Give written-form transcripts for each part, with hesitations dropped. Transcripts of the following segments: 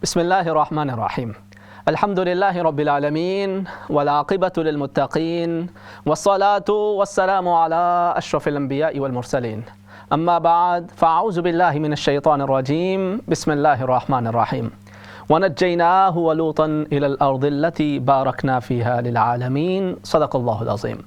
بسم الله الرحمن الرحيم. الحمد لله رب العالمين والعاقبة للمتقين والصلاة والسلام على أشرف الأنبياء والمرسلين. أما بعد فأعوذ بالله من الشيطان الرجيم. بسم الله الرحمن الرحيم. ونجيناه ولوطا إلى الأرض التي باركنا فيها للعالمين. صدق الله العظيم.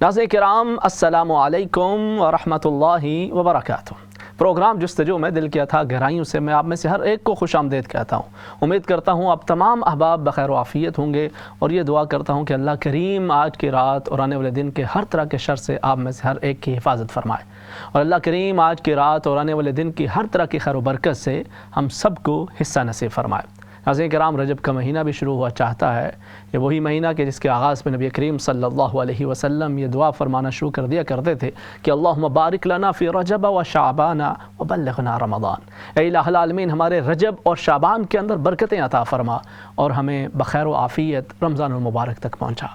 ناظرین کرام، السلام علیکم ورحمۃ اللہ وبرکاتہ۔ پروگرام جستجو میں دل کیا تھا گہرائیوں سے میں آپ میں سے ہر ایک کو خوش آمدید کہتا ہوں۔ امید کرتا ہوں آپ تمام احباب بخیر و عافیت ہوں گے، اور یہ دعا کرتا ہوں کہ اللہ کریم آج کی رات اور آنے والے دن کے ہر طرح کے شر سے آپ میں سے ہر ایک کی حفاظت فرمائے، اور اللہ کریم آج کی رات اور آنے والے دن کی ہر طرح کی خیر و برکت سے ہم سب کو حصہ نصیب فرمائے۔ ناظرین کرام، رجب کا مہینہ بھی شروع ہوا چاہتا ہے۔ یہ وہی مہینہ کہ جس کے آغاز میں نبی کریم صلی اللہ علیہ وسلم یہ دعا فرمانا شروع کر دیا کرتے تھے کہ اللہم بارک لنا فی رجب و شعبان وبلغنا رمضان۔ اے الہ العالمین، ہمارے رجب اور شعبان کے اندر برکتیں عطا فرما اور ہمیں بخیر و عافیت رمضان المبارک تک پہنچا۔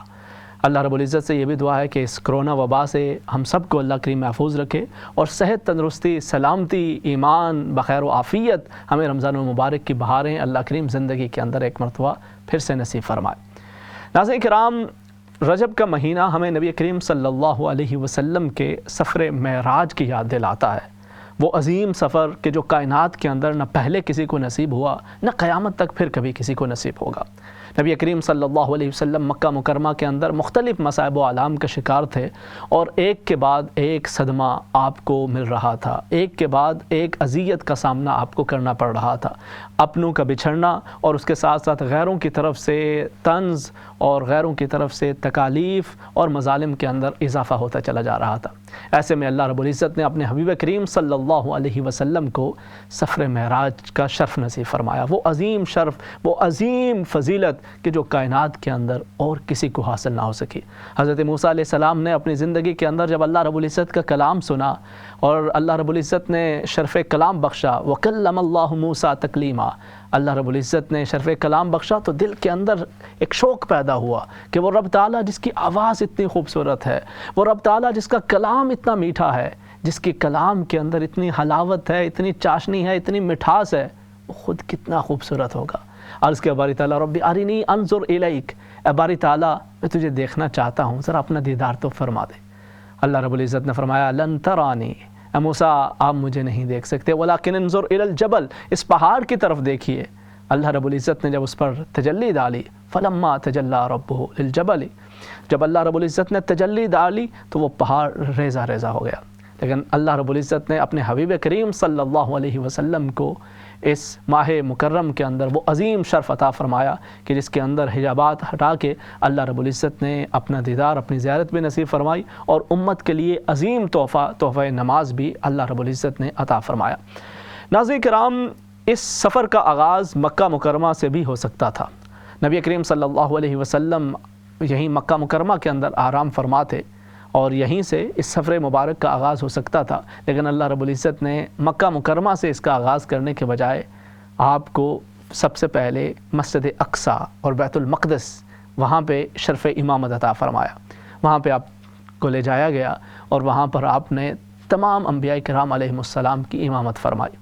اللہ رب العزت سے یہ بھی دعا ہے کہ اس کرونا وبا سے ہم سب کو اللہ کریم محفوظ رکھے، اور صحت، تندرستی، سلامتی، ایمان، بخیر و عافیت ہمیں رمضان المبارک کی بہاریں اللہ کریم زندگی کے اندر ایک مرتبہ پھر سے نصیب فرمائے۔ ناظرین کرام، رجب کا مہینہ ہمیں نبی کریم صلی اللہ علیہ وسلم کے سفر معراج کی یاد دلاتا ہے۔ وہ عظیم سفر کہ جو کائنات کے اندر نہ پہلے کسی کو نصیب ہوا، نہ قیامت تک پھر کبھی کسی کو نصیب ہوگا۔ نبی کریم صلی اللہ علیہ وسلم مکہ مکرمہ کے اندر مختلف مصائب و آلام کا شکار تھے، اور ایک کے بعد ایک صدمہ آپ کو مل رہا تھا، ایک کے بعد ایک اذیت کا سامنا آپ کو کرنا پڑ رہا تھا۔ اپنوں کا بچھڑنا، اور اس کے ساتھ ساتھ غیروں کی طرف سے طنز اور غیروں کی طرف سے تکالیف اور مظالم کے اندر اضافہ ہوتا چلا جا رہا تھا۔ ایسے میں اللہ رب العزت نے اپنے حبیب کریم صلی اللہ علیہ وسلم کو سفر معراج کا شرف نصیب فرمایا۔ وہ عظیم شرف، وہ عظیم فضیلت کہ جو کائنات کے اندر اور کسی کو حاصل نہ ہو سکی۔ حضرت موسیٰ علیہ السلام نے اپنی زندگی کے اندر جب اللہ رب العزت کا کلام سنا، اور اللہ رب العزت نے شرف کلام بخشا، وَكَلَّمَ اللَّهُ مُوسَىٰ تَكْلِيمًا، اللہ رب العزت نے شرف کلام بخشا، تو دل کے اندر ایک شوق پیدا ہوا کہ وہ رب تعالیٰ جس کی آواز اتنی خوبصورت ہے، وہ رب تعالیٰ جس کا کلام اتنا میٹھا ہے، جس کے کلام کے اندر اتنی حلاوت ہے، اتنی چاشنی ہے، اتنی مٹھاس ہے، وہ خود کتنا خوبصورت ہوگا۔ عرض کیا باری تعالیٰ ربی ارنی انظر الیک، اے باری تعالیٰ میں تجھے دیکھنا چاہتا ہوں، ذرا اپنا دیدار تو فرما دے۔ اللہ رب العزت نے فرمایا لن ترانی، اے موسیٰ آپ مجھے نہیں دیکھ سکتے، ولیکن انظر الی الجبل، اس پہاڑ کی طرف دیکھیے۔ اللہ رب العزت نے جب اس پر تجلی ڈالی، فلما تجلی ربہ للجبل، جب اللہ رب العزت نے تجلی ڈالی تو وہ پہاڑ ریزہ ریزہ ہو گیا۔ لیکن اللہ رب العزت نے اپنے حبیب کریم صلی اللہ علیہ وسلم کو اس ماہ مکرم کے اندر وہ عظیم شرف عطا فرمایا کہ جس کے اندر حجابات ہٹا کے اللہ رب العزت نے اپنا دیدار، اپنی زیارت بھی نصیب فرمائی، اور امت کے لیے عظیم تحفہ نماز بھی اللہ رب العزت نے عطا فرمایا۔ ناظرین کرام، اس سفر کا آغاز مکہ مکرمہ سے بھی ہو سکتا تھا۔ نبی کریم صلی اللہ علیہ وسلم یہیں مکہ مکرمہ کے اندر آرام فرما تھے، اور یہیں سے اس سفر مبارک کا آغاز ہو سکتا تھا، لیکن اللہ رب العزت نے مکہ مکرمہ سے اس کا آغاز کرنے کے بجائے آپ کو سب سے پہلے مسجد اقصیٰ اور بیت المقدس، وہاں پہ شرف امامت عطا فرمایا۔ وہاں پہ آپ کو لے جایا گیا، اور وہاں پر آپ نے تمام انبیاء کرام علیہم السلام کی امامت فرمائی۔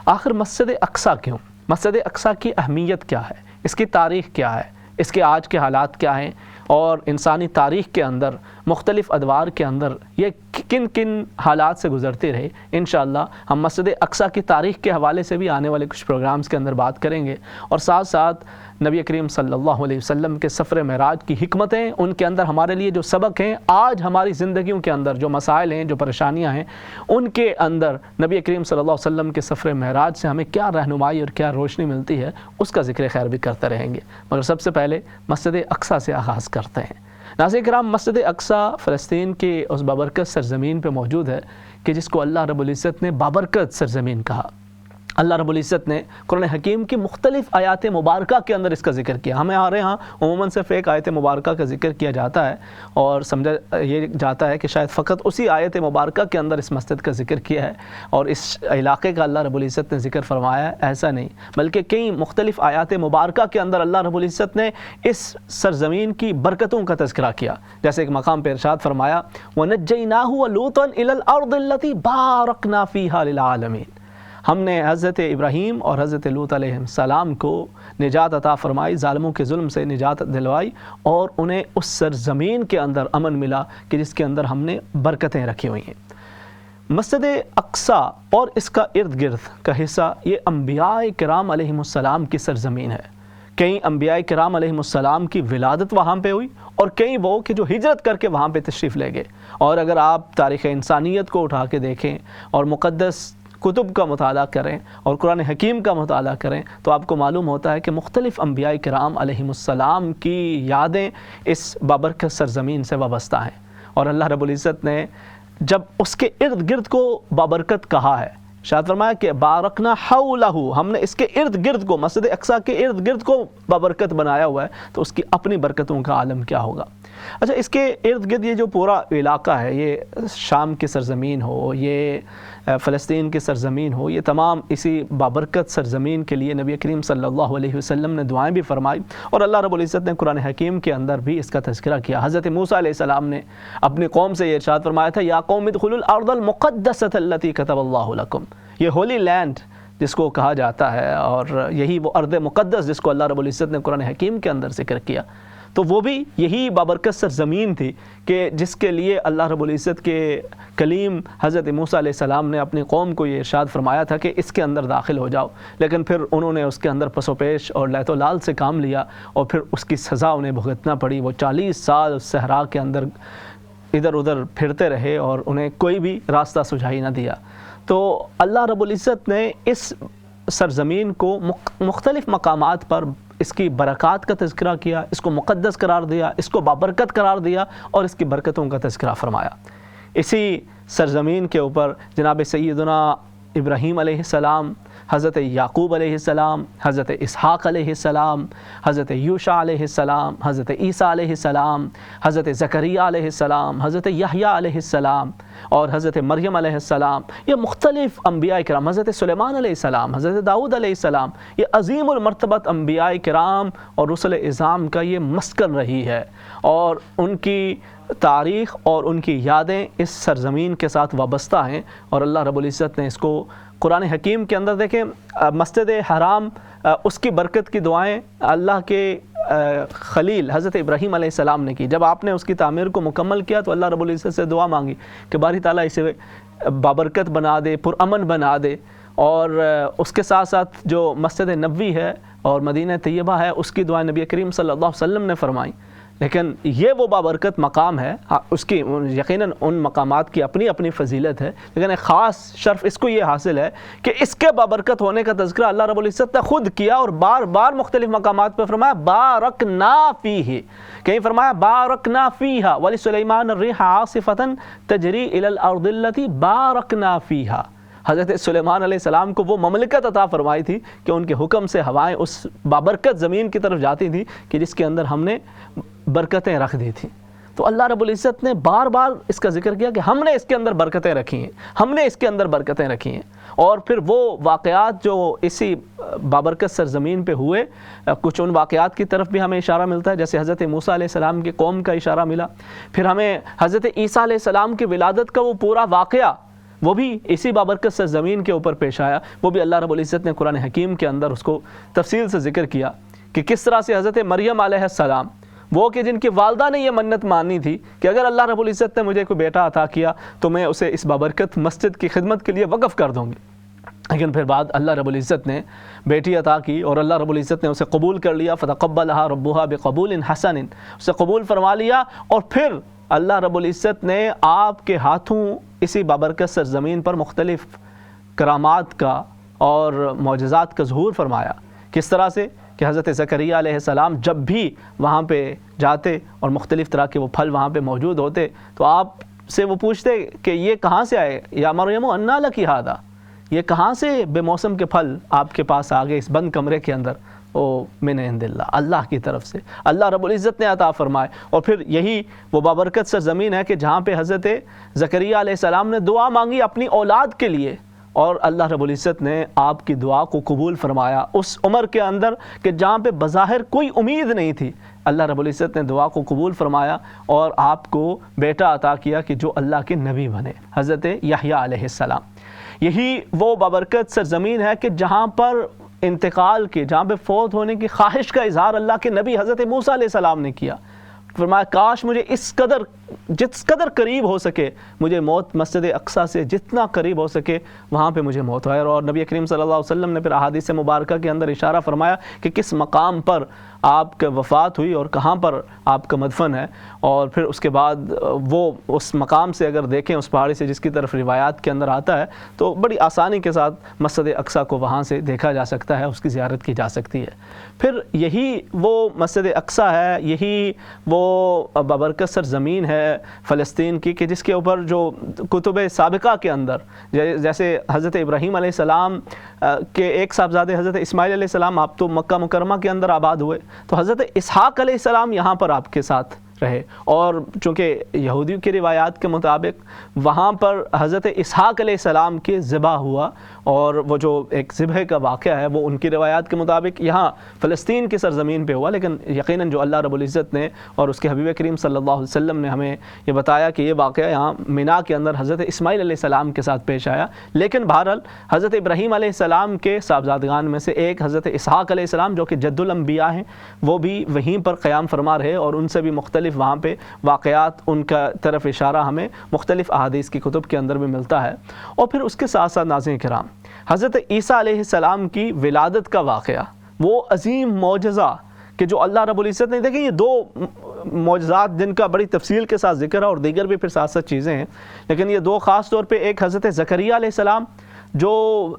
آخر مسجد اقصیٰ کیوں؟ مسجد اقصیٰ کی اہمیت کیا ہے؟ اس کی تاریخ کیا ہے؟ اس کے آج کے حالات کیا ہیں؟ اور انسانی تاریخ کے اندر مختلف ادوار کے اندر یہ کن کن حالات سے گزرتے رہے، انشاءاللہ ہم مسجد اقصیٰ کی تاریخ کے حوالے سے بھی آنے والے کچھ پروگرامز کے اندر بات کریں گے، اور ساتھ ساتھ نبی کریم صلی اللہ علیہ وسلم کے سفر معراج کی حکمتیں، ان کے اندر ہمارے لیے جو سبق ہیں، آج ہماری زندگیوں کے اندر جو مسائل ہیں، جو پریشانیاں ہیں، ان کے اندر نبی کریم صلی اللہ علیہ وسلم کے سفر معراج سے ہمیں کیا رہنمائی اور کیا روشنی ملتی ہے، اس کا ذکر خیر بھی کرتے رہیں گے۔ مگر سب سے پہلے مسجد اقصیٰ سے آغاز کرتے ہیں۔ ناظرین کرام، مسجد اقصیٰ فلسطین کی اس بابرکت سرزمین پہ موجود ہے کہ جس کو اللہ رب العزت نے بابرکت سرزمین کہا۔ اللہ رب العزت نے قرآن حکیم کی مختلف آیات مبارکہ کے اندر اس کا ذکر کیا۔ ہمارے ہاں عموماً صرف ایک آیت مبارکہ کا ذکر کیا جاتا ہے، اور سمجھا یہ جاتا ہے کہ شاید فقط اسی آیت مبارکہ کے اندر اس مسجد کا ذکر کیا ہے اور اس علاقے کا اللہ رب العزت نے ذکر فرمایا ہے، ایسا نہیں، بلکہ کئی مختلف آیات مبارکہ کے اندر اللہ رب العزت نے اس سرزمین کی برکتوں کا تذکرہ کیا۔ جیسے ایک مقام پہ ارشاد فرمایا وَنَجَّيْنَاهُ وَلُوطًا إِلَى الْأَرْضِ الَّتِي بَارَكْنَا فِيهَا لِلْعَالَمِينَ، ہم نے حضرت ابراہیم اور حضرت لوط علیہ السلام کو نجات عطا فرمائی، ظالموں کے ظلم سے نجات دلوائی، اور انہیں اس سرزمین کے اندر امن ملا کہ جس کے اندر ہم نے برکتیں رکھی ہوئی ہیں۔ مسجد اقصی اور اس کا ارد گرد کا حصہ یہ انبیاء کرام علیہم السلام کی سرزمین ہے۔ کئی انبیاء کرام علیہم السلام کی ولادت وہاں پہ ہوئی، اور کئی وہ کہ جو ہجرت کر کے وہاں پہ تشریف لے گئے۔ اور اگر آپ تاریخ انسانیت کو اٹھا کے دیکھیں اور مقدس کتب کا مطالعہ کریں اور قرآن حکیم کا مطالعہ کریں تو آپ کو معلوم ہوتا ہے کہ مختلف انبیاء کرام علیہم السلام کی یادیں اس بابرکت سرزمین سے وابستہ ہیں، اور اللہ رب العزت نے جب اس کے ارد گرد کو بابرکت کہا ہے، شاید فرمایا کہ بارکنا حولہ، ہم نے اس کے ارد گرد کو، مسجد اقصی کے ارد گرد کو بابرکت بنایا ہوا ہے، تو اس کی اپنی برکتوں کا عالم کیا ہوگا۔ اچھا، اس کے ارد گرد یہ جو پورا علاقہ ہے، یہ شام کی سرزمین ہو، یہ فلسطین کی سرزمین ہو، یہ تمام اسی بابرکت سرزمین کے لیے نبی کریم صلی اللہ علیہ وسلم نے دعائیں بھی فرمائی، اور اللہ رب العزت نے قرآن حکیم کے اندر بھی اس کا تذکرہ کیا۔ حضرت موسیٰ علیہ السلام نے اپنی قوم سے یہ ارشاد فرمایا تھا، یا قوم ادخلوا الارض المقدسۃ التی کتب اللہ لکم، یہ ہولی لینڈ جس کو کہا جاتا ہے، اور یہی وہ ارض مقدس جس کو اللہ رب العزت نے قرآن حکیم کے اندر ذکر کیا، تو وہ بھی یہی بابرکت سرزمین تھی کہ جس کے لیے اللہ رب العزت کے کلیم حضرت موسیٰ علیہ السلام نے اپنی قوم کو یہ ارشاد فرمایا تھا کہ اس کے اندر داخل ہو جاؤ، لیکن پھر انہوں نے اس کے اندر پس و پیش اور لیت و لال سے کام لیا، اور پھر اس کی سزا انہیں بھگتنا پڑی۔ وہ 40 سال اس صحرا کے اندر ادھر ادھر پھرتے رہے اور انہیں کوئی بھی راستہ سجھائی نہ دیا۔ تو اللہ رب العزت نے اس سرزمین کو مختلف مقامات پر اس کی برکات کا تذکرہ کیا، اس کو مقدس قرار دیا، اس کو بابرکت قرار دیا، اور اس کی برکتوں کا تذکرہ فرمایا۔ اسی سرزمین کے اوپر جناب سیدنا ابراہیم علیہ السلام، حضرت یعقوب علیہ السلام، حضرت اسحاق علیہ السلام، حضرت یوشع علیہ السلام، حضرت عیسیٰ علیہ السلام، حضرت زکریہ علیہ السلام، حضرت یحییٰ علیہ السلام، اور حضرت مریم علیہ السلام، یہ مختلف انبیاء کرام، حضرت سلیمان علیہ السلام، حضرت داؤد علیہ السلام، یہ عظیم المرتبت انبیاء کرام اور رسل اعظام کا یہ مسکن رہی ہے، اور ان کی تاریخ اور ان کی یادیں اس سرزمین کے ساتھ وابستہ ہیں، اور اللہ رب العزت نے اس کو قرآن حکیم کے اندر دیکھیں، مسجد حرام، اس کی برکت کی دعائیں اللہ کے خلیل حضرت ابراہیم علیہ السلام نے کی۔ جب آپ نے اس کی تعمیر کو مکمل کیا تو اللہ رب العزت سے دعا مانگی کہ باری تعالیٰ اسے بابرکت بنا دے، پرامن بنا دے، اور اس کے ساتھ ساتھ جو مسجد نبوی ہے اور مدینہ طیبہ ہے اس کی دعائیں نبی کریم صلی اللہ علیہ وسلم نے فرمائیں۔ لیکن یہ وہ بابرکت مقام ہے، اس کی یقیناً ان مقامات کی اپنی اپنی فضیلت ہے، لیکن ایک خاص شرف اس کو یہ حاصل ہے کہ اس کے بابرکت ہونے کا تذکرہ اللہ رب العزت نے خود کیا، اور بار بار مختلف مقامات پر فرمایا بارکنا فیہ، کہیں فرمایا بارکنا فیہا ولسلیمان الریح عاصفۃ تجری الی الارض التی بارکنا فیہا۔ حضرت سلیمان علیہ السلام کو وہ مملکت عطا فرمائی تھی کہ ان کے حکم سے ہوائیں اس بابرکت زمین کی طرف جاتی تھیں کہ جس کے اندر ہم نے برکتیں رکھ دی تھیں۔ تو اللہ رب العزت نے بار بار اس کا ذکر کیا کہ ہم نے اس کے اندر برکتیں رکھی ہیں، ہم نے اس کے اندر برکتیں رکھی ہیں، اور پھر وہ واقعات جو اسی بابرکت سرزمین پہ ہوئے، کچھ ان واقعات کی طرف بھی ہمیں اشارہ ملتا ہے، جیسے حضرت موسیٰ علیہ السلام کی قوم کا اشارہ ملا، پھر ہمیں حضرت عیسیٰ علیہ السلام کی ولادت کا وہ پورا واقعہ وہ بھی اسی بابرکت سرزمین کے اوپر پیش آیا، وہ بھی اللہ رب العزت نے قرآن حکیم کے اندر اس کو تفصیل سے ذکر کیا کہ کس طرح سے حضرت مریم علیہ السلام، وہ کہ جن کی والدہ نے یہ منت مانی تھی کہ اگر اللہ رب العزت نے مجھے کوئی بیٹا عطا کیا تو میں اسے اس بابرکت مسجد کی خدمت کے لیے وقف کر دوں گی، لیکن پھر بعد اللہ رب العزت نے بیٹی عطا کی اور اللہ رب العزت نے اسے قبول کر لیا، فتقبلها ربها بقبول حسن، اسے قبول فرما لیا، اور پھر اللہ رب العزت نے آپ کے ہاتھوں اسی بابرکت سرزمین پر مختلف کرامات کا اور معجزات کا ظہور فرمایا۔ کس طرح سے کہ حضرت زکریہ علیہ السلام جب بھی وہاں پہ جاتے اور مختلف طرح کے وہ پھل وہاں پہ موجود ہوتے تو آپ سے وہ پوچھتے کہ یہ کہاں سے آئے، یا مریم انا لکی ھذا، یہ کہاں سے بے موسم کے پھل آپ کے پاس آ گئے اس بند کمرے کے اندر؟ او من عند اللہ، اللہ کی طرف سے اللہ رب العزت نے عطا فرمائے۔ اور پھر یہی وہ بابرکت سرزمین ہے کہ جہاں پہ حضرت زکریہ علیہ السلام نے دعا مانگی اپنی اولاد کے لیے، اور اللہ رب العزت نے آپ کی دعا کو قبول فرمایا اس عمر کے اندر کہ جہاں پہ بظاہر کوئی امید نہیں تھی، اللہ رب العزت نے دعا کو قبول فرمایا اور آپ کو بیٹا عطا کیا کہ جو اللہ کے نبی بنے، حضرت یحییٰ علیہ السلام۔ یہی وہ بابرکت سرزمین ہے کہ جہاں پر انتقال کے، جہاں پہ فوت ہونے کی خواہش کا اظہار اللہ کے نبی حضرت موسیٰ علیہ السلام نے کیا۔ فرمایا کاش مجھے جس قدر قریب ہو سکے مجھے موت مسجد اقصیٰ سے جتنا قریب ہو سکے وہاں پہ مجھے موت ہوئے۔ اور نبی کریم صلی اللہ علیہ وسلم نے پھر احادیث مبارکہ کے اندر اشارہ فرمایا کہ کس مقام پر آپ کا وفات ہوئی اور کہاں پر آپ کا مدفن ہے، اور پھر اس کے بعد وہ اس مقام سے اگر دیکھیں اس پہاڑی سے جس کی طرف روایات کے اندر آتا ہے تو بڑی آسانی کے ساتھ مسجد اقصیٰ کو وہاں سے دیکھا جا سکتا ہے، اس کی زیارت کی جا سکتی ہے۔ پھر یہی وہ مسجد اقصیٰ ہے، یہی وہ بابرکت سرزمین ہے فلسطین کی کہ جس کے اوپر جو کتب سابقہ کے اندر جیسے حضرت ابراہیم علیہ السلام کے ایک صاحبزادے حضرت اسماعیل علیہ السلام، آپ تو مکہ مکرمہ کے اندر آباد ہوئے، تو حضرت اسحاق علیہ السلام یہاں پر آپ کے ساتھ رہے، اور چونکہ یہودیوں کی روایات کے مطابق وہاں پر حضرت اسحاق علیہ السلام کے ذبح ہوا، اور وہ جو ایک ذبح کا واقعہ ہے وہ ان کی روایات کے مطابق یہاں فلسطین کی سرزمین پہ ہوا، لیکن یقیناً جو اللہ رب العزت نے اور اس کے حبیب کریم صلی اللہ علیہ وسلم نے ہمیں یہ بتایا کہ یہ واقعہ یہاں مینا کے اندر حضرت اسماعیل علیہ السلام کے ساتھ پیش آیا۔ لیکن بہرحال حضرت ابراہیم علیہ السلام کے صاحبزادگان میں سے ایک حضرت اسحاق علیہ السلام جو کہ جد الانبیاء ہیں، وہ بھی وہیں پر قیام فرما رہے، اور ان سے بھی مختلف وہاں پہ واقعات، ان کا طرف اشارہ ہمیں مختلف احادیث کی کتب کے اندر بھی ملتا ہے۔ اور پھر اس کے ساتھ ساتھ ناظرین کرام، حضرت عیسیٰ علیہ السلام کی ولادت کا واقعہ، وہ عظیم معجزہ کہ جو اللہ رب العزت نے، دیکھیں یہ دو معجزات جن کا بڑی تفصیل کے ساتھ ذکر ہے، اور دیگر بھی پھر ساتھ ساتھ چیزیں ہیں، لیکن یہ دو خاص طور پہ، ایک حضرت زکریا علیہ السلام جو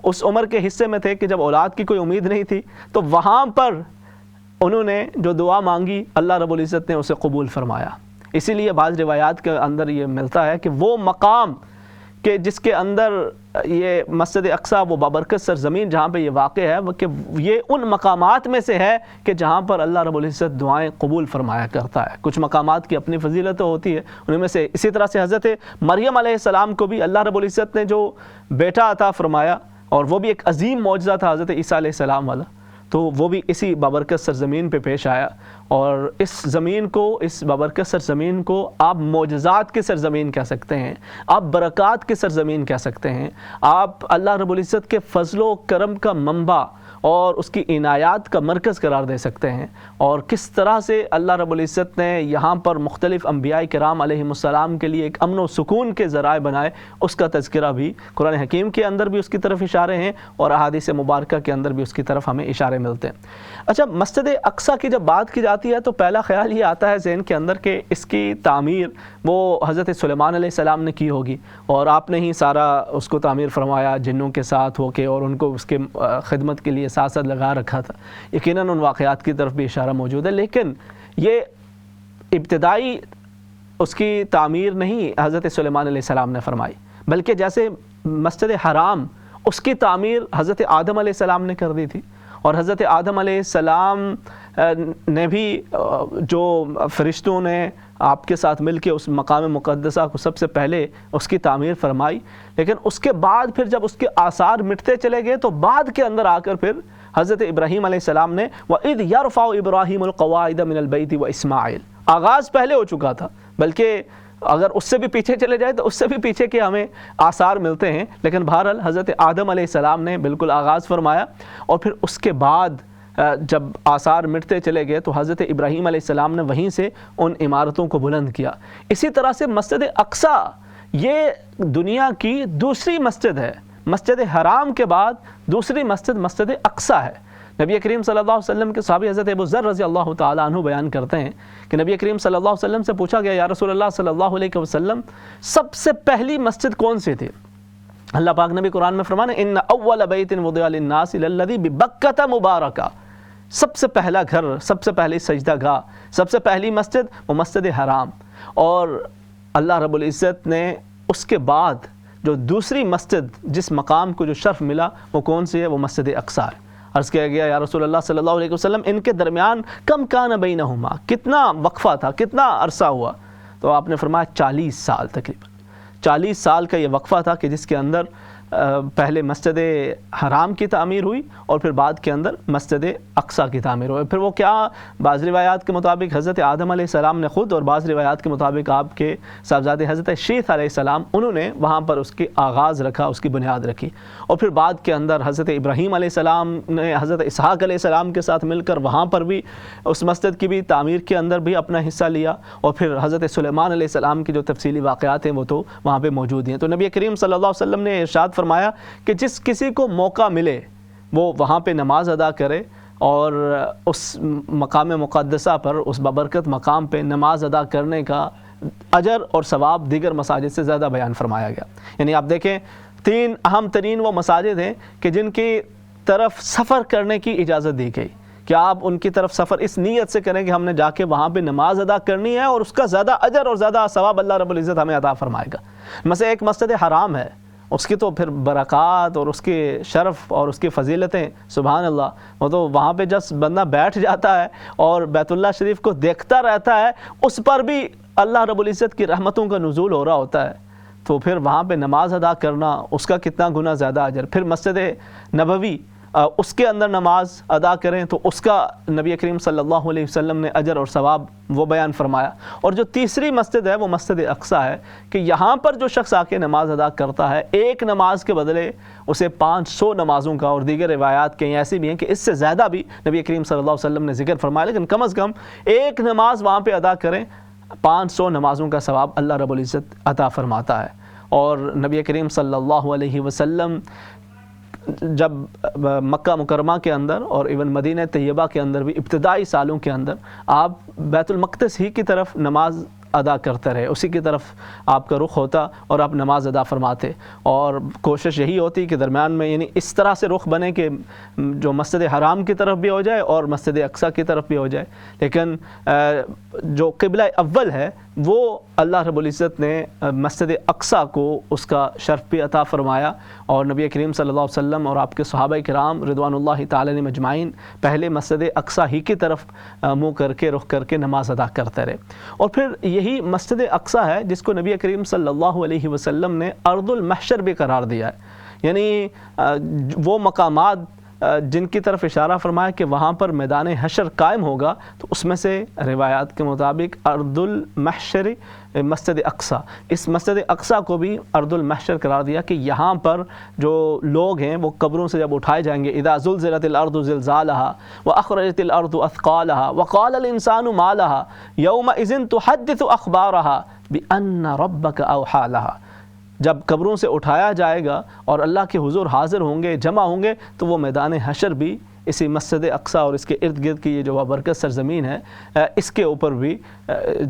اس عمر کے حصے میں تھے کہ جب اولاد کی کوئی امید نہیں تھی، تو وہاں پر انہوں نے جو دعا مانگی اللہ رب العزت نے اسے قبول فرمایا۔ اسی لیے بعض روایات کے اندر یہ ملتا ہے کہ وہ مقام کہ جس کے اندر یہ مسجد اقصیٰ، وہ بابرکت سرزمین جہاں پہ یہ واقع ہے، وہ کہ یہ ان مقامات میں سے ہے کہ جہاں پر اللہ رب العزت دعائیں قبول فرمایا کرتا ہے۔ کچھ مقامات کی اپنی فضیلت ہوتی ہے، ان میں سے اسی طرح سے حضرت مریم علیہ السلام کو بھی اللہ رب العزت نے جو بیٹا عطا فرمایا، اور وہ بھی ایک عظیم معجزہ تھا حضرت عیسیٰ علیہ السلام والا، تو وہ بھی اسی بابرکت سرزمین پہ پیش آیا۔ اور اس زمین کو، اس بابرکت سرزمین کو آپ معجزات کی سرزمین کہہ سکتے ہیں، آپ برکات کی سرزمین کہہ سکتے ہیں، آپ اللہ رب العزت کے فضل و کرم کا منبع اور اس کی عنایات کا مرکز قرار دے سکتے ہیں۔ اور کس طرح سے اللہ رب العزت نے یہاں پر مختلف انبیاء کرام علیہم السلام کے لیے ایک امن و سکون کے ذرائع بنائے، اس کا تذکرہ بھی قرآن حکیم کے اندر بھی اس کی طرف اشارے ہیں، اور احادیث مبارکہ کے اندر بھی اس کی طرف ہمیں اشارے ملتے ہیں۔ اچھا، مسجد اقصیٰ کی جب بات کی جاتی ہے تو پہلا خیال یہ آتا ہے ذہن کے اندر کہ اس کی تعمیر وہ حضرت سلیمان علیہ السلام نے کی ہوگی، اور آپ نے ہی سارا اس کو تعمیر فرمایا جنوں کے ساتھ ہو کے، اور ان کو اس کے خدمت کے لیے ساتھ ساتھ لگا رکھا تھا۔ یقیناً ان واقعات کی طرف بھی اشارہ موجود ہے، لیکن یہ ابتدائی اس کی تعمیر نہیں حضرت سلیمان علیہ السلام نے فرمائی، بلکہ جیسے مسجد حرام اس کی تعمیر حضرت آدم علیہ السلام نے کر دی تھی، اور حضرت آدم علیہ السلام نے بھی جو فرشتوں نے آپ کے ساتھ مل کے اس مقام مقدسہ کو سب سے پہلے اس کی تعمیر فرمائی، لیکن اس کے بعد پھر جب اس کے آثار مٹتے چلے گئے تو بعد کے اندر آ کر پھر حضرت ابراہیم علیہ السلام نے وَإِذْ يَرْفَعُ إِبْرَاهِيمُ الْقَوَاعِدَ مِنَ الْبَيْتِ وَإِسْمَاعِيلُ، آغاز پہلے ہو چکا تھا، بلکہ اگر اس سے بھی پیچھے چلے جائے تو اس سے بھی پیچھے کے ہمیں آثار ملتے ہیں، لیکن بہرحال حضرت آدم علیہ السلام نے بالکل آغاز فرمایا، اور پھر اس کے بعد جب آثار مٹتے چلے گئے تو حضرت ابراہیم علیہ السلام نے وہیں سے ان عمارتوں کو بلند کیا۔ اسی طرح سے مسجد اقصیٰ یہ دنیا کی دوسری مسجد ہے، مسجد حرام کے بعد دوسری مسجد مسجد اقصیٰ ہے۔ نبی کریم صلی اللہ علیہ وسلم کے صحابی حضرت ابو ذر رضی اللہ تعالیٰ عنہ بیان کرتے ہیں کہ نبی کریم صلی اللہ علیہ وسلم سے پوچھا گیا، یا رسول اللہ صلی اللہ علیہ وسلم سب سے پہلی مسجد کون سی تھی؟ اللہ پاک نے بھی قرآن میں فرمانا ان اول بیت وضع للناس للذی ببکۃ مبارکہ، سب سے پہلا گھر، سب سے پہلی سجدہ گاہ، سب سے پہلی مسجد وہ مسجد حرام، اور اللہ رب العزت نے اس کے بعد جو دوسری مسجد جس مقام کو جو شرف ملا وہ کون سی ہے؟ وہ مسجد اقصیٰ ہے۔ عرض کیا گیا، یا رسول اللہ صلی اللہ علیہ وسلم ان کے درمیان کم کان بینہما، کتنا وقفہ تھا، کتنا عرصہ ہوا؟ تو آپ نے فرمایا 40 سال، تقریباً 40 سال کا یہ وقفہ تھا کہ جس کے اندر پہلے مسجد حرام کی تعمیر ہوئی اور پھر بعد کے اندر مسجد اقصیٰ کی تعمیر ہوئی. پھر وہ کیا، بعض روایات کے مطابق حضرت آدم علیہ السلام نے خود، اور بعض روایات کے مطابق آپ کے صاحبزادے حضرت شیث علیہ السلام، انہوں نے وہاں پر اس کی آغاز رکھا، اس کی بنیاد رکھی. اور پھر بعد کے اندر حضرت ابراہیم علیہ السلام نے حضرت اسحاق علیہ السلام کے ساتھ مل کر وہاں پر بھی اس مسجد کی بھی تعمیر کے اندر بھی اپنا حصہ لیا. اور پھر حضرت سلیمان علیہ السلام کی جو تفصیلی واقعات ہیں وہ تو وہاں پہ موجود ہیں. تو نبی کریم صلی اللہ علیہ وسلم نے ارشاد فرمایا کہ جس کسی کو موقع ملے وہ وہاں پہ نماز ادا کرے، اور اس مقام مقدسہ پر، اس بابرکت مقام پہ نماز ادا کرنے کا اجر اور ثواب دیگر مساجد سے زیادہ بیان فرمایا گیا. یعنی آپ دیکھیں 3 اہم ترین وہ مساجد ہیں کہ جن کی طرف سفر کرنے کی اجازت دی گئی، کہ آپ ان کی طرف سفر اس نیت سے کریں کہ ہم نے جا کے وہاں پہ نماز ادا کرنی ہے اور اس کا زیادہ اجر اور زیادہ ثواب اللہ رب العزت ہمیں عطا فرمائے گا. مثلا ایک مسجد حرام ہے، اس کی تو پھر برکات اور اس کے شرف اور اس کی فضیلتیں سبحان اللہ، وہ تو وہاں پہ جس بندہ بیٹھ جاتا ہے اور بیت اللہ شریف کو دیکھتا رہتا ہے، اس پر بھی اللہ رب العزت کی رحمتوں کا نزول ہو رہا ہوتا ہے. تو پھر وہاں پہ نماز ادا کرنا، اس کا کتنا گنا زیادہ اجر. پھر مسجد نبوی، اس کے اندر نماز ادا کریں تو اس کا نبی کریم صلی اللہ علیہ وسلم نے اجر اور ثواب وہ بیان فرمایا. اور جو تیسری مسجد ہے وہ مسجد اقصیٰ ہے، کہ یہاں پر جو شخص آ کے نماز ادا کرتا ہے، ایک نماز کے بدلے اسے 500 نمازوں کا، اور دیگر روایات کہیں ایسی بھی ہیں کہ اس سے زیادہ بھی نبی کریم صلی اللہ علیہ وسلم نے ذکر فرمایا، لیکن کم از کم ایک نماز وہاں پہ ادا کریں، 500 نمازوں کا ثواب اللہ رب العزت عطا فرماتا ہے. اور نبی کریم صلی اللہ علیہ وسلم جب مکہ مکرمہ کے اندر اور ایون مدینہ طیبہ کے اندر بھی ابتدائی سالوں کے اندر آپ بیت المقدس ہی کی طرف نماز ادا کرتے رہے، اسی کی طرف آپ کا رخ ہوتا اور آپ نماز ادا فرماتے. اور کوشش یہی ہوتی کہ درمیان میں یعنی اس طرح سے رخ بنے کہ جو مسجد حرام کی طرف بھی ہو جائے اور مسجد اقصیٰ کی طرف بھی ہو جائے. لیکن جو قبلہ اول ہے وہ اللہ رب العزت نے مسجد اقصیٰ کو اس کا شرف بھی عطا فرمایا، اور نبی کریم صلی اللہ علیہ وسلم اور آپ کے صحابہ کرام رضوان اللہ تعالی علیہم اجمعین پہلے مسجد اقصیٰ ہی کی طرف منہ کر کے رخ کر کے نماز ادا کرتے رہے. اور پھر یہی مسجد اقصیٰ ہے جس کو نبی کریم صلی اللہ علیہ وسلم نے ارض المحشر بھی قرار دیا ہے. یعنی وہ مقامات جن کی طرف اشارہ فرمایا کہ وہاں پر میدان حشر قائم ہوگا، تو اس میں سے روایات کے مطابق ارض المحشر مسجد اقصیٰ، اس مسجد اقصیٰ کو بھی ارض المحشر قرار دیا کہ یہاں پر جو لوگ ہیں وہ قبروں سے جب اٹھائے جائیں گے، اذا زلزلت الارض زلزالها واخرجت الارض اثقالها وقال الانسان ما لها يومئذ تحدث اخبارها بان ربك اوحى لها. جب قبروں سے اٹھایا جائے گا اور اللہ کے حضور حاضر ہوں گے، جمع ہوں گے، تو وہ میدان حشر بھی اسی مسجد اقصیٰ اور اس کے ارد گرد کی یہ جو بابرکت سرزمین ہے، اس کے اوپر بھی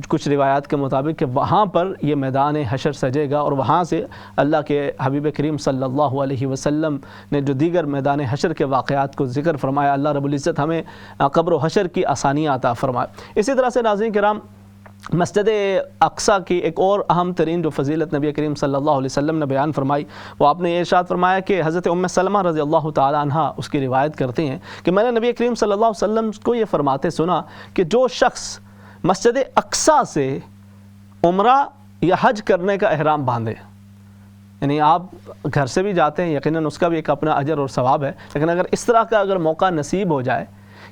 کچھ روایات کے مطابق کہ وہاں پر یہ میدان حشر سجے گا، اور وہاں سے اللہ کے حبیب کریم صلی اللہ علیہ وسلم نے جو دیگر میدان حشر کے واقعات کو ذکر فرمایا، اللہ رب العزت ہمیں قبر و حشر کی آسانیاں عطا فرمائے. اسی طرح سے ناظرین کرام، مسجد اقصیٰ کی ایک اور اہم ترین جو فضیلت نبی کریم صلی اللہ علیہ وسلم نے بیان فرمائی، وہ آپ نے یہ ارشاد فرمایا کہ حضرت ام سلمہ رضی اللہ تعالی عنہ اس کی روایت کرتے ہیں کہ میں نے نبی کریم صلی اللہ علیہ وسلم کو یہ فرماتے سنا کہ جو شخص مسجد اقصیٰ سے عمرہ یا حج کرنے کا احرام باندھے، یعنی آپ گھر سے بھی جاتے ہیں، یقیناً اس کا بھی ایک اپنا اجر اور ثواب ہے، لیکن اگر اس طرح کا اگر موقع نصیب ہو جائے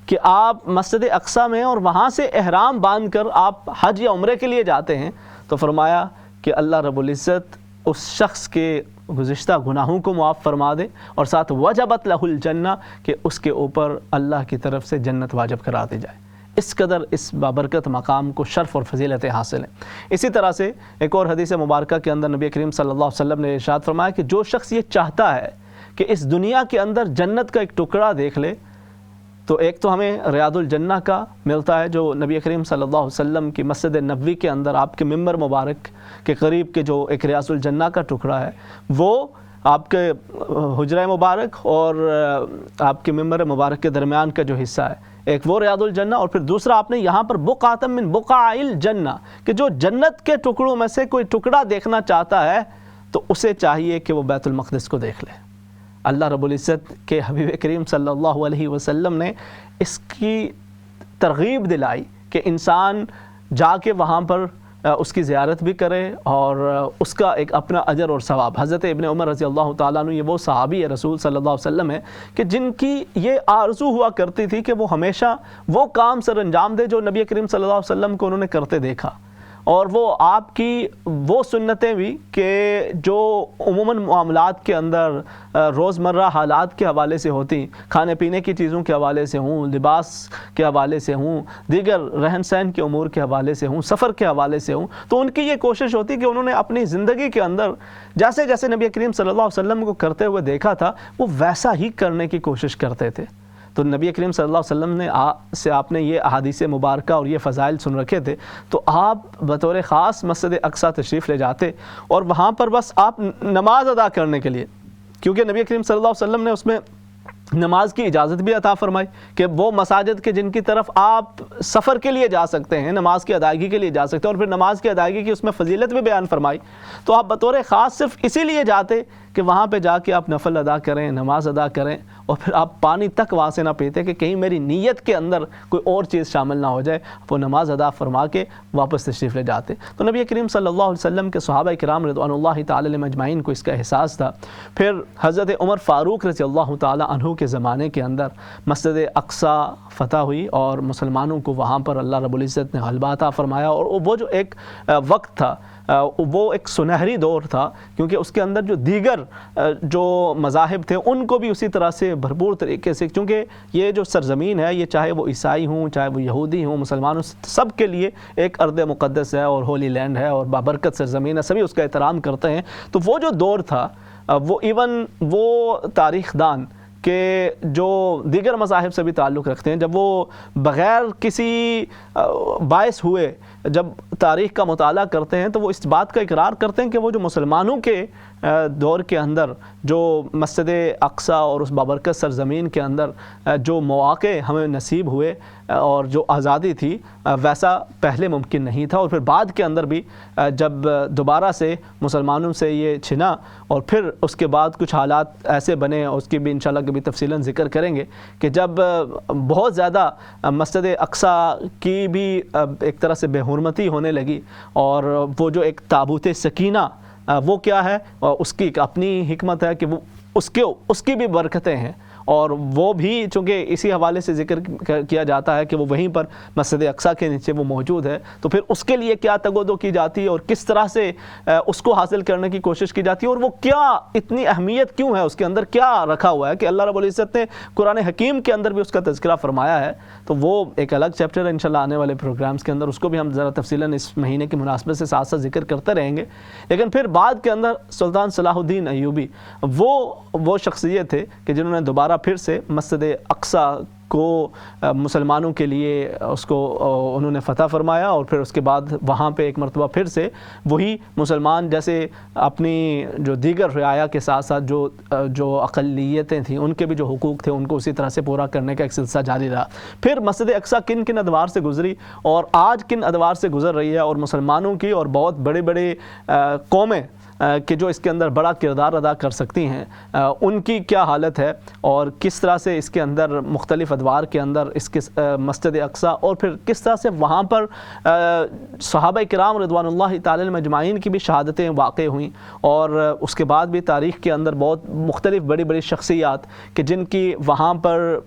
کہ آپ مسجد اقصیٰ میں اور وہاں سے احرام باندھ کر آپ حج یا عمرے کے لیے جاتے ہیں، تو فرمایا کہ اللہ رب العزت اس شخص کے گزشتہ گناہوں کو معاف فرما دے، اور ساتھ وجبت لہ الجنہ کہ اس کے اوپر اللہ کی طرف سے جنت واجب کرا دی جائے. اس قدر اس بابرکت مقام کو شرف اور فضیلتیں حاصل ہیں. اسی طرح سے ایک اور حدیث مبارکہ کے اندر نبی کریم صلی اللہ علیہ وسلم نے ارشاد فرمایا کہ جو شخص یہ چاہتا ہے کہ اس دنیا کے اندر جنت کا ایک ٹکڑا دیکھ لے، تو ایک تو ہمیں ریاض الجنہ کا ملتا ہے جو نبی کریم صلی اللہ علیہ وسلم کی مسجد نبوی کے اندر آپ کے ممبر مبارک کے قریب کے جو ایک ریاض الجنہ کا ٹکڑا ہے، وہ آپ کے حجرہ مبارک اور آپ کے ممبر مبارک کے درمیان کا جو حصہ ہے، ایک وہ ریاض الجنہ، اور پھر دوسرا آپ نے یہاں پر بقعۃ من بقاع الجنہ کہ جو جنت کے ٹکڑوں میں سے کوئی ٹکڑا دیکھنا چاہتا ہے تو اسے چاہیے کہ وہ بیت المقدس کو دیکھ لے. اللہ رب العزت کے حبیب کریم صلی اللہ علیہ وسلم نے اس کی ترغیب دلائی کہ انسان جا کے وہاں پر اس کی زیارت بھی کرے اور اس کا ایک اپنا اجر اور ثواب۔ حضرت ابن عمر رضی اللہ تعالیٰ عنہ یہ وہ صحابی ہے رسول صلی اللہ علیہ وسلم ہے کہ جن کی یہ آرزو ہوا کرتی تھی کہ وہ ہمیشہ وہ کام سر انجام دے جو نبی کریم صلی اللہ علیہ وسلم کو انہوں نے کرتے دیکھا، اور وہ آپ کی وہ سنتیں بھی کہ جو عموماً معاملات کے اندر روزمرہ حالات کے حوالے سے ہوتی، کھانے پینے کی چیزوں کے حوالے سے ہوں، لباس کے حوالے سے ہوں، دیگر رہن سہن کے امور کے حوالے سے ہوں، سفر کے حوالے سے ہوں، تو ان کی یہ کوشش ہوتی کہ انہوں نے اپنی زندگی کے اندر جیسے جیسے نبی کریم صلی اللہ علیہ وسلم کو کرتے ہوئے دیکھا تھا وہ ویسا ہی کرنے کی کوشش کرتے تھے۔ تو نبی کریم صلی اللہ علیہ وسلم نے آپ نے یہ احادیث مبارکہ اور یہ فضائل سن رکھے تھے، تو آپ بطور خاص مسجد اقصیٰ تشریف لے جاتے اور وہاں پر بس آپ نماز ادا کرنے کے لیے، کیونکہ نبی کریم صلی اللہ علیہ وسلم نے اس میں نماز کی اجازت بھی عطا فرمائی کہ وہ مساجد کے جن کی طرف آپ سفر کے لیے جا سکتے ہیں، نماز کی ادائیگی کے لیے جا سکتے ہیں، اور پھر نماز کی ادائیگی کی اس میں فضیلت بھی بیان فرمائی، تو آپ بطور خاص صرف اسی لیے جاتے کہ وہاں پہ جا کے آپ نفل ادا کریں، نماز ادا کریں، اور پھر آپ پانی تک وہاں سے نہ پیتے کہ کہیں میری نیت کے اندر کوئی اور چیز شامل نہ ہو جائے، وہ نماز ادا فرما کے واپس تشریف لے جاتے۔ تو نبی کریم صلی اللہ علیہ وسلم کے صحابہ کرام رضوان اللہ تعالی علیہم اجمعین کو اس کا احساس تھا۔ پھر حضرت عمر فاروق رضی اللہ تعالی عنہ کے زمانے کے اندر مسجد اقصیٰ فتح ہوئی اور مسلمانوں کو وہاں پر اللہ رب العزت نے غلبہ عطا فرمایا، اور وہ جو ایک وقت تھا وہ ایک سنہری دور تھا، کیونکہ اس کے اندر جو دیگر جو مذاہب تھے ان کو بھی اسی طرح سے بھرپور طریقے سے، کیونکہ یہ جو سرزمین ہے یہ چاہے وہ عیسائی ہوں، چاہے وہ یہودی ہوں، مسلمانوں سب کے لیے ایک ارض مقدس ہے اور ہولی لینڈ ہے اور بابرکت سرزمین ہے، سبھی اس کا احترام کرتے ہیں۔ تو وہ جو دور تھا وہ ایون وہ تاریخ دان کہ جو دیگر مذاہب سے بھی تعلق رکھتے ہیں، جب وہ بغیر کسی باعث ہوئے جب تاریخ کا مطالعہ کرتے ہیں تو وہ اس بات کا اقرار کرتے ہیں کہ وہ جو مسلمانوں کے دور کے اندر جو مسجد اقصیٰ اور اس بابرکت سرزمین کے اندر جو مواقع ہمیں نصیب ہوئے اور جو آزادی تھی ویسا پہلے ممکن نہیں تھا، اور پھر بعد کے اندر بھی جب دوبارہ سے مسلمانوں سے یہ چھنا اور پھر اس کے بعد کچھ حالات ایسے بنے، اس کی بھی انشاءاللہ کبھی تفصیلاً ذکر کریں گے کہ جب بہت زیادہ مسجد اقصیٰ کی بھی ایک طرح سے بے حرمتی ہونے لگی، اور وہ جو ایک تابوت سکینہ وہ کیا ہے، اس کی ایک اپنی حکمت ہے کہ وہ اس کی بھی برکتیں ہیں، اور وہ بھی چونکہ اسی حوالے سے ذکر کیا جاتا ہے کہ وہ وہیں پر مسجد اقصیٰ کے نیچے وہ موجود ہے، تو پھر اس کے لیے کیا تگ و دو کی جاتی ہے اور کس طرح سے اس کو حاصل کرنے کی کوشش کی جاتی ہے، اور وہ کیا اتنی اہمیت کیوں ہے، اس کے اندر کیا رکھا ہوا ہے کہ اللہ رب العزت نے قرآن حکیم کے اندر بھی اس کا تذکرہ فرمایا ہے۔ تو وہ ایک الگ چیپٹر ہے انشاءاللہ آنے والے پروگرامز کے اندر، اس کو بھی ہم ذرا تفصیلاً اس مہینے کی مناسبت سے ساتھ ساتھ ذکر کرتے رہیں گے۔ لیکن پھر بعد کے اندر سلطان صلاح الدین ایوبی وہ شخصیت تھے کہ جنہوں نے دوبارہ پھر سے مسجد اقصیٰ کو مسلمانوں کے لیے اس کو انہوں نے فتح فرمایا، اور پھر اس کے بعد وہاں پہ ایک مرتبہ پھر سے وہی مسلمان جیسے اپنی جو دیگر رعایا کے ساتھ ساتھ جو اقلیتیں تھیں ان کے بھی جو حقوق تھے ان کو اسی طرح سے پورا کرنے کا ایک سلسلہ جاری رہا۔ پھر مسجد اقصیٰ کن کن ادوار سے گزری اور آج کن ادوار سے گزر رہی ہے، اور مسلمانوں کی اور بہت بڑے بڑے قومیں کہ جو اس کے اندر بڑا کردار ادا کر سکتی ہیں ان کی کیا حالت ہے، اور کس طرح سے اس کے اندر مختلف ادوار کے اندر اس کے مسجد اقصیٰ، اور پھر کس طرح سے وہاں پر صحابہ کرام رضوان اللہ تعالی علیہم اجمعین کی بھی شہادتیں واقع ہوئیں، اور اس کے بعد بھی تاریخ کے اندر بہت مختلف بڑی بڑی شخصیات کہ جن کی وہاں پر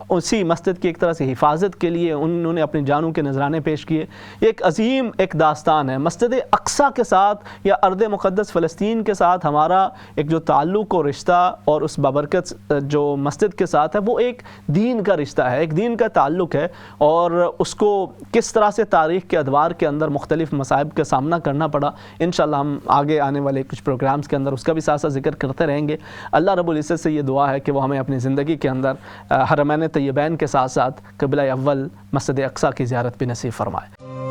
اسی مسجد کی ایک طرح سے حفاظت کے لیے انہوں نے اپنی جانوں کے نذرانے پیش کیے۔ ایک عظیم ایک داستان ہے مسجد اقصیٰ کے ساتھ یا ارض مقدس فلسطین کے ساتھ ہمارا ایک جو تعلق و رشتہ اور اس بابرکت جو مسجد کے ساتھ ہے وہ ایک دین کا رشتہ ہے، ایک دین کا تعلق ہے، اور اس کو کس طرح سے تاریخ کے ادوار کے اندر مختلف مصائب کا سامنا کرنا پڑا انشاءاللہ ہم آگے آنے والے کچھ پروگرامز کے اندر اس کا بھی ساتھ ساتھ ذکر کرتے رہیں گے۔ اللہ رب العزت سے یہ دعا ہے کہ وہ ہمیں اپنی زندگی کے اندر حرمین طیبین کے ساتھ ساتھ قبلہ اول مسجد اقصیٰ کی زیارت بھی نصیب فرمائے۔